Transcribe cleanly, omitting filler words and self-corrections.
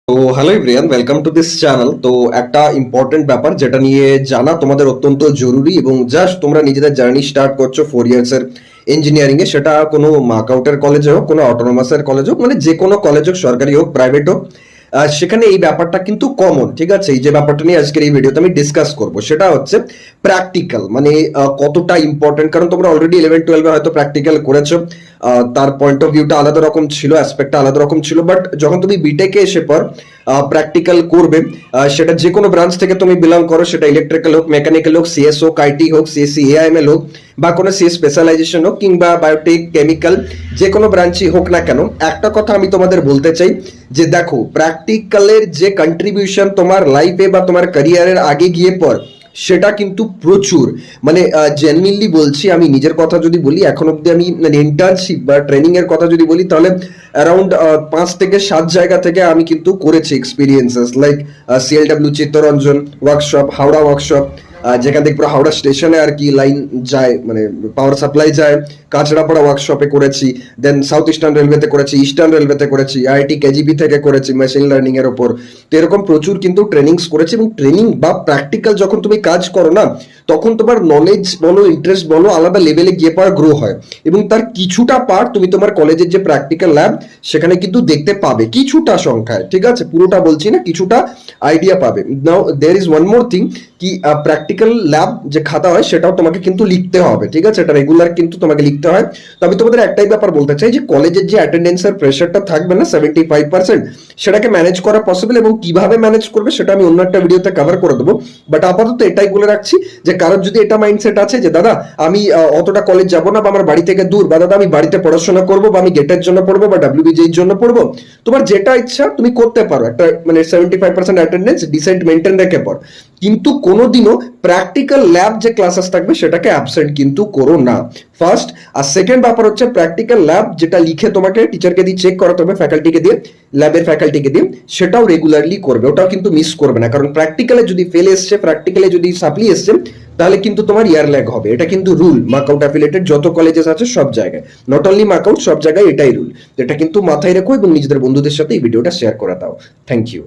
তো hello everyone, welcome to this channel. তো একটা ইম্পর্টেন্ট ব্যাপার যেটা নিয়ে জানা তোমাদের অত্যন্ত জরুরি, এবং জাস্ট তোমরা নিজেদের জার্নি স্টার্ট করছো 4 ইয়ার্স এর ইঞ্জিনিয়ারিং এ, সেটা কোনো মার্কআউটের কলেজে হোক, কোনো অটোনোমাসের কলেজ হোক, মানে যে কোনো কলেজ হোক, সরকারি হোক প্রাইভেট হোক, সেখানে এই ব্যাপারটা কিন্তু কমন। ঠিক আছে, এই যে ব্যাপারটা নিয়ে আজকের এই ভিডিওতে আমি ডিসকাস করব সেটা হচ্ছে প্র্যাকটিক্যাল, মানে কতটা ইম্পর্টেন্ট। কারণ তোমরা অলরেডি 11-12 হয়তো প্র্যাকটিক্যাল করেছো, তার পয়েন্ট অফ ভিউটা আলাদা রকম ছিল, অ্যাসপেক্টটা আলাদা রকম ছিল, বাট যখন তুমি বিটেকে এসে পর প্র্যাকটিক্যাল করবে, সেটা যে কোনো ব্রাঞ্চ থেকে তুমি বিলং করো, সেটা ইলেকট্রিক্যাল হোক, মেকানিক্যাল হোক, সিএস হোক, আইটি হোক, সিএসসি এআইএমএল হোক, বা কোনো সি স্পেশালাইজেশন হোক, কিংবা বায়োটেক, কেমিক্যাল, যে কোনো ব্রাঞ্চই হোক না কেন, একটা কথা আমি তোমাদের বলতে চাই যে দেখো, প্র্যাকটিক্যালের যে কন্ট্রিবিউশন তোমার লাইফে বা তোমার ক্যারিয়ারের আগে গিয়ে পর, সেটা কিন্তু প্রচুর। মানে জেনুইনলি বলছি, আমি নিজের কথা যদি বলি, এখন অব্দি আমি ইন্টার্নশিপ বা ট্রেনিং এর কথা যদি বলি, তাহলে অ্যারাউন্ড 5 থেকে 7 জায়গা থেকে আমি কিন্তু করেছি experiences, like CLW Chittaranjan workshop, Howrah workshop, যেখান থেকে পুরো হাওড়া স্টেশনে আর কি লাইন যায়, মানে পাওয়ার সাপ্লাই যায়, কাঁচড়াপাড়া ওয়ার্কশপে করেছি, দেন সাউথ ইস্টার্ন রেলওয়েতে করেছি, ইস্টার্ন রেলওয়েতে করেছি, আইআইটি কেজিবি থেকে করেছি মেশিন লার্নিং এর ওপর। তো এরকম প্রচুর কিন্তু ট্রেনিংস করেছি, এবং ট্রেনিং বা প্র্যাকটিক্যাল যখন তুমি কাজ করো না, তখন তোমার নলেজ বলো, ইন্টারেস্ট বলো, আলাদা লেভেলে গিয়ে পাওয়ার গ্রো হয়। এবং তার কিছুটা পার্ট তুমি তোমার কলেজের যে প্র্যাকটিক্যাল ল্যাব, সেখানে কিন্তু দেখতে পাবে কিছুটা সংখ্যায়। ঠিক আছে, পুরোটা বলছি না, কিছুটা আইডিয়া পাবে। Now there is one more thing, কি প্র্যাকটিক্যাল ল্যাব যে খাতা হয়, সেটাও তোমাকে কিন্তু লিখতে হবে। ঠিক আছে, এটা রেগুলার কিন্তু তোমাকে লিখতে হয়। তো আমি তোমাদের একটাই ব্যাপার বলতে চাই, যে কলেজের যে অ্যাটেন্ডেন্সের প্রেশারটা থাকবে না 75%, সেটাকে ম্যানেজ করা পসিবল, এবং কিভাবে ম্যানেজ করবে সেটা আমি অন্য একটা ভিডিওতে কভার করে দেবো। বাট আপাতত এটাই বলে রাখছি, যে কারোর যদি এটা মাইন্ডসেট আছে যে দাদা আমি অতটা কলেজ যাবো না, বা আমার বাড়ি থেকে দূর, বা দাদা আমি বাড়িতে পড়াশোনা করবো, বা আমি গেটের জন্য পড়বো, বা ডাব্লিউবিজির জন্য পড়বো, তোমার যেটা ইচ্ছা তুমি করতে পারো। একটা মানে 75% অ্যাটেন্ডেন্স ডিসেন্ট মেনটেন রেখে পর, কিন্তু কোনোদিনও প্র্যাকটিক্যাল ল্যাব যে ক্লাসেস থাকবে সেটাকে অ্যাবসেন্ট কিন্তু করো না, ফার্স্ট। আর সেকেন্ড ব্যাপার হচ্ছে, প্র্যাকটিক্যাল ল্যাব যেটা লিখে তোমাকে টিচারকে দিয়ে চেক করাতে হবে, ফ্যাকাল্টিকে দিয়ে, ল্যাবের ফ্যাকাল্টিকে দিয়ে, সেটাও রেগুলারলি করবে, ওটাও কিন্তু মিস করবে না। কারণ প্র্যাকটিক্যালে যদি ফেল এসছে, প্র্যাকটিক্যালে যদি সাপ্লি এসছে, তাহলে কিন্তু তোমার ইয়ার ল্যাগ হবে। এটা কিন্তু রুল, মার্কআউট অ্যাফিলিয়েটেড যত কলেজেস আছে সব জায়গায়, নট অনলি মার্কআউট, সব জায়গায় এটাই রুল। এটা কিন্তু মাথায় রেখো, এবং নিজেদের বন্ধুদের সাথে এই ভিডিওটা শেয়ার করে দাও। Thank you.